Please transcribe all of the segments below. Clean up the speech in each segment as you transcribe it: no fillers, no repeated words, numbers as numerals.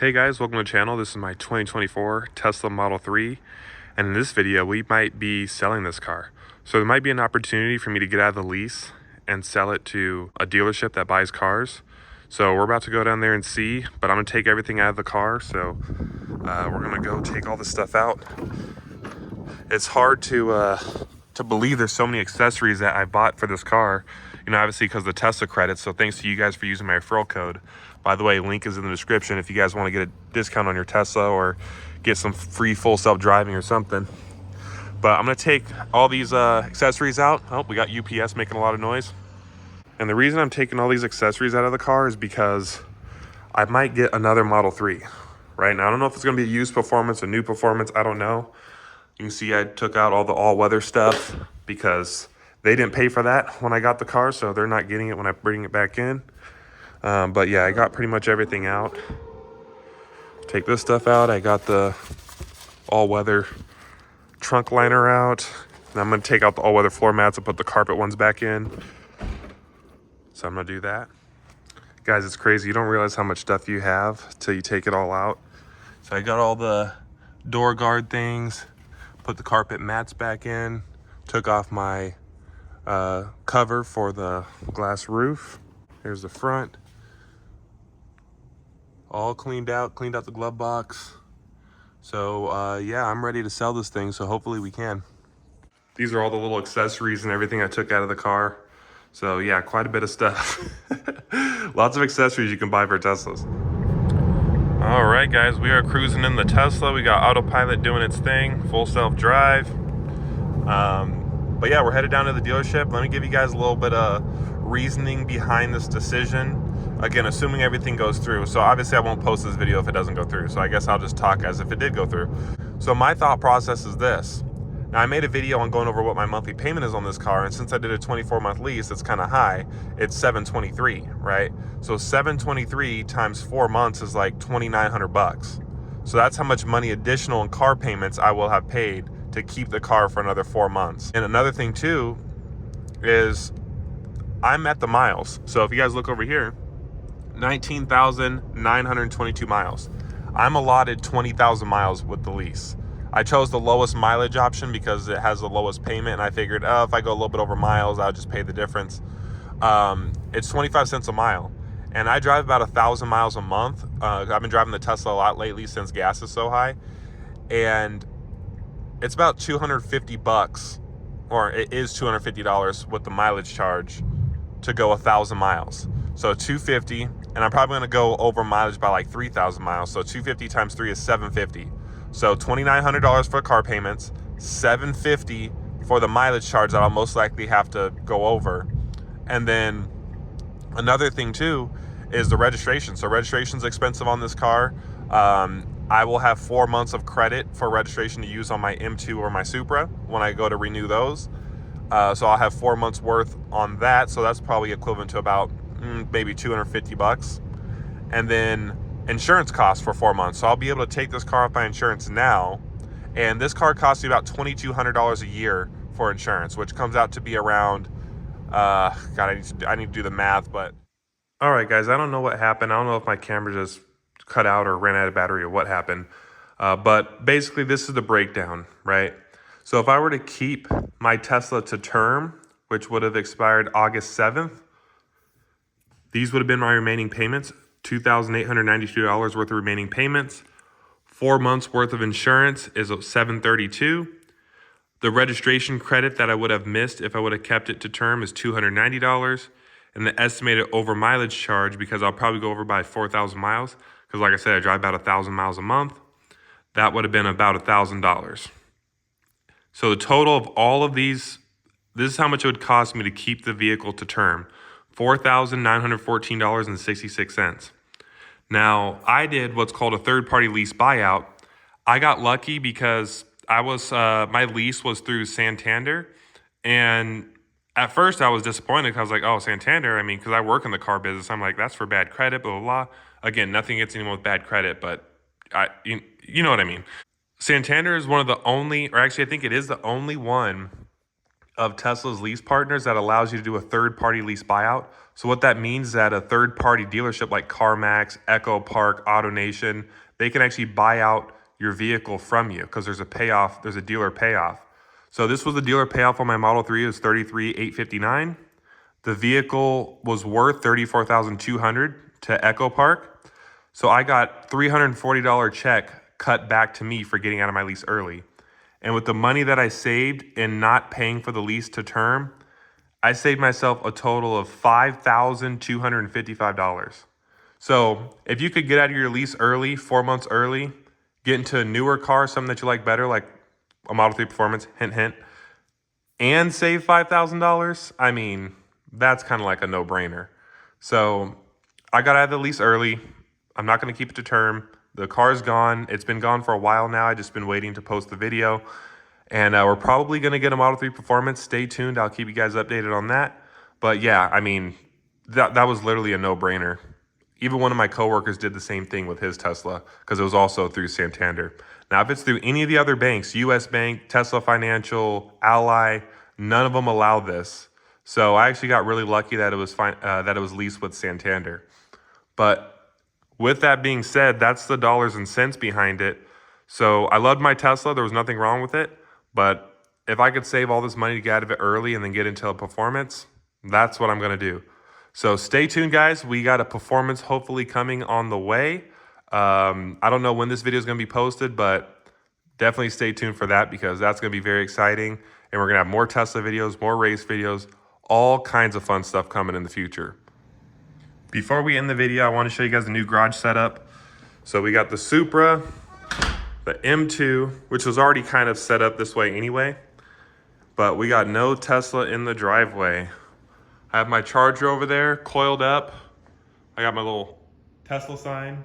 Hey guys, welcome to the channel. This is my 2024 Tesla Model 3, and in this video we might be selling this car. So there might be an opportunity for me to get out of the lease and sell it to a dealership that buys cars. So we're about to go down there and see, but I'm gonna take everything out of the car. So we're gonna go take all this stuff out. It's hard to believe there's so many accessories that I bought for this car. You know, obviously because of the Tesla credits. So thanks to you guys for using my referral code. By the way, link is in the description if you guys want to get a discount on your Tesla or get some free full self-driving or something. But I'm going to take all these accessories out. Oh, we got UPS making a lot of noise. And the reason I'm taking all these accessories out of the car is because I might get another Model 3. Right now, I don't know if it's going to be a used performance, a new performance. I don't know. You can see I took out all the all-weather stuff because they didn't pay for that when I got the car, so they're not getting it when I bring it back in. But yeah, I got pretty much everything out. Take this stuff out. I got the all-weather trunk liner out. And I'm going to take out the all-weather floor mats and put the carpet ones back in. So I'm going to do that. Guys, it's crazy. You don't realize how much stuff you have till you take it all out. So I got all the door guard things, put the carpet mats back in, took off my cover for the glass roof. Here's the front. All cleaned out the glove box. So yeah, I'm ready to sell this thing, so hopefully we can. These are all the little accessories and everything I took out of the car. So yeah, quite a bit of stuff. Lots of accessories you can buy for Teslas. All right, guys, we are cruising in the Tesla. We got autopilot doing its thing, full self-drive. But yeah, we're headed down to the dealership. Let me give you guys a little bit of reasoning behind this decision. Again, assuming everything goes through. So obviously I won't post this video if it doesn't go through. So I guess I'll just talk as if it did go through. So my thought process is this. Now I made a video on going over what my monthly payment is on this car. And since I did a 24-month lease, it's kind of high. It's $723, right? So $723 times 4 months is like $2,900. So that's how much money additional in car payments I will have paid to keep the car for another 4 months. And another thing too is I'm at the miles. So if you guys look over here, 19,922 miles. I'm allotted 20,000 miles with the lease. I chose the lowest mileage option because it has the lowest payment, and I figured, oh, if I go a little bit over miles, I'll just pay the difference. It's 25 cents a mile, and I drive about 1,000 miles a month. I've been driving the Tesla a lot lately since gas is so high, and it's about 250 bucks, or it is $250 with the mileage charge to go 1,000 miles. So 250, and I'm probably gonna go over mileage by like 3,000 miles. So 250 times 3 is 750. So $2,900 for car payments, $750 for the mileage charge that I'll most likely have to go over. And then another thing too is the registration. So registration's expensive on this car. I will have 4 months of credit for registration to use on my M2 or my Supra when I go to renew those. So I'll have 4 months worth on that. So that's probably equivalent to about maybe 250 bucks. And then insurance costs for 4 months. So I'll be able to take this car off my insurance now. And this car costs me about $2,200 a year for insurance, which comes out to be around, God, I need to do the math, but. All right, guys, I don't know what happened. I don't know if my camera just cut out or ran out of battery or what happened. But basically this is the breakdown, right? So if I were to keep my Tesla to term, which would have expired August 7th, these would have been my remaining payments, $2,892 worth of remaining payments. 4 months worth of insurance is $732. The registration credit that I would have missed if I would have kept it to term is $290. And the estimated over mileage charge, because I'll probably go over by 4,000 miles, because like I said, I drive about 1,000 miles a month, that would have been about $1,000. So the total of all of these, this is how much it would cost me to keep the vehicle to term. $4,914.66. Now, I did what's called a third-party lease buyout. I got lucky because my lease was through Santander, and at first I was disappointed because I was like, oh, Santander, I mean, because I work in the car business, I'm like, that's for bad credit, blah, blah, blah. Again, nothing against anyone with bad credit, but you know what I mean. Santander is one of the only, or actually I think it is the only one of Tesla's lease partners that allows you to do a third-party lease buyout. So what that means is that a third-party dealership like CarMax, Echo Park, AutoNation, they can actually buy out your vehicle from you because there's a payoff, there's a dealer payoff. So this was the dealer payoff on my Model 3, it was $33,859. The vehicle was worth $34,200 to Echo Park. So I got $340 check cut back to me for getting out of my lease early. And with the money that I saved in not paying for the lease to term, I saved myself a total of $5,255. So if you could get out of your lease early, 4 months early, get into a newer car, something that you like better, like a Model 3 Performance, hint, hint, and save $5,000, I mean, that's kind of like a no-brainer. So I got out of the lease early. I'm not going to keep it to term. The car's gone. It's been gone for a while now. I just been waiting to post the video. And we're probably going to get a Model 3 Performance. Stay tuned. I'll keep you guys updated on that. But yeah, I mean, that was literally a no-brainer. Even one of my coworkers did the same thing with his Tesla because it was also through Santander. Now, if it's through any of the other banks, US Bank, Tesla Financial, Ally, none of them allow this. So I actually got really lucky that it was leased with Santander. But with that being said, that's the dollars and cents behind it. So I loved my Tesla. There was nothing wrong with it. But if I could save all this money to get out of it early and then get into a Performance, that's what I'm going to do. So stay tuned, guys. We got a Performance hopefully coming on the way. I don't know when this video is going to be posted, but definitely stay tuned for that because that's going to be very exciting. And we're going to have more Tesla videos, more race videos, all kinds of fun stuff coming in the future. Before we end the video, I want to show you guys the new garage setup. So we got the Supra, the M2, which was already kind of set up this way anyway, but we got no Tesla in the driveway. I have my Charger over there coiled up. I got my little Tesla sign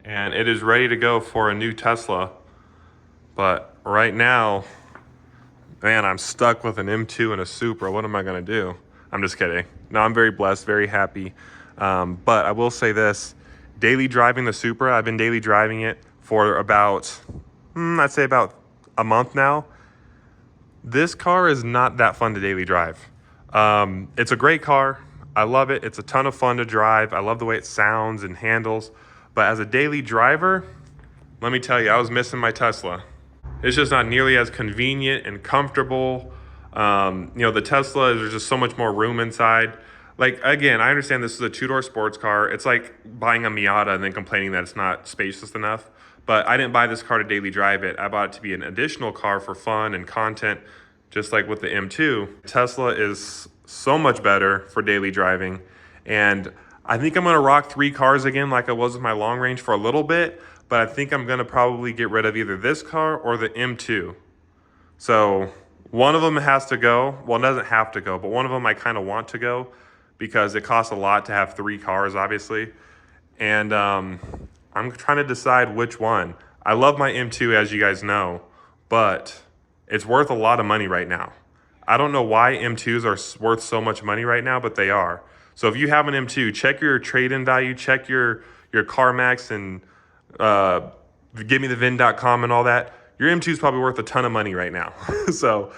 and it is ready to go for a new Tesla. But right now, man, I'm stuck with an M2 and a Supra. What am I gonna do? I'm just kidding. No, I'm very blessed, very happy. But I will say this, daily driving the Supra, I've been daily driving it for about, I'd say about a month now. This car is not that fun to daily drive. It's a great car. I love it. It's a ton of fun to drive. I love the way it sounds and handles. But as a daily driver, let me tell you, I was missing my Tesla. It's just not nearly as convenient and comfortable. You know, the Tesla, there's just so much more room inside. Like, again, I understand this is a two-door sports car. It's like buying a Miata and then complaining that it's not spacious enough. But I didn't buy this car to daily drive it. I bought it to be an additional car for fun and content, just like with the M2. Tesla is so much better for daily driving. And I think I'm gonna rock 3 cars again like I was with my Long Range for a little bit, but I think I'm gonna probably get rid of either this car or the M2. So one of them has to go. Well, it doesn't have to go, but one of them I kind of want to go because it costs a lot to have 3 cars, obviously. And I'm trying to decide which one. I love my M2, as you guys know, but it's worth a lot of money right now. I don't know why M2s are worth so much money right now, but they are. So if you have an M2, check your trade-in value, check your CarMax and GiveMeTheVin.com and all that. Your M2 is probably worth a ton of money right now. So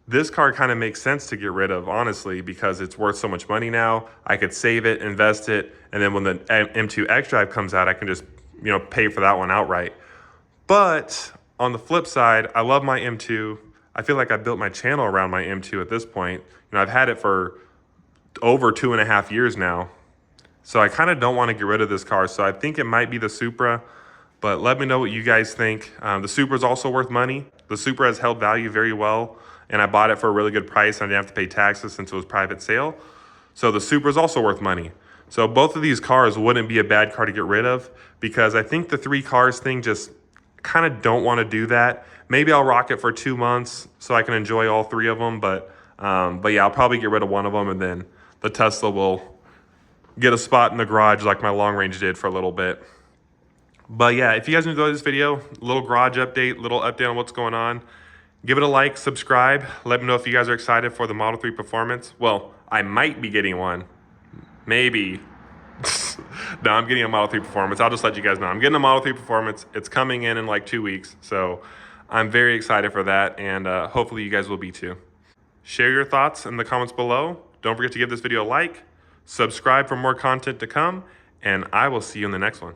this car kind of makes sense to get rid of, honestly, because it's worth so much money now. I could save it, invest it, and then when the M2 X-Drive comes out, I can just, you know, pay for that one outright. But on the flip side, I love my M2. I feel like I built my channel around my M2 at this point. You know, I've had it for over 2.5 years now. So I kind of don't want to get rid of this car. So I think it might be the Supra, but let me know what you guys think. The Supra is also worth money. The Supra has held value very well, and I bought it for a really good price. I didn't have to pay taxes since it was private sale. So the Supra is also worth money. So both of these cars wouldn't be a bad car to get rid of because I think the 3 cars thing just kind of don't want to do that. Maybe I'll rock it for 2 months so I can enjoy all 3 of them. But yeah, I'll probably get rid of one of them and then the Tesla will get a spot in the garage like my Long Range did for a little bit. But yeah, if you guys enjoyed this video, little garage update, little update on what's going on, give it a like, subscribe. Let me know if you guys are excited for the Model 3 Performance. Well, I might be getting one. Maybe. No, I'm getting a Model 3 Performance. I'll just let you guys know. I'm getting a Model 3 Performance. It's coming in like 2 weeks. So I'm very excited for that, and hopefully you guys will be too. Share your thoughts in the comments below. Don't forget to give this video a like, subscribe for more content to come, and I will see you in the next one.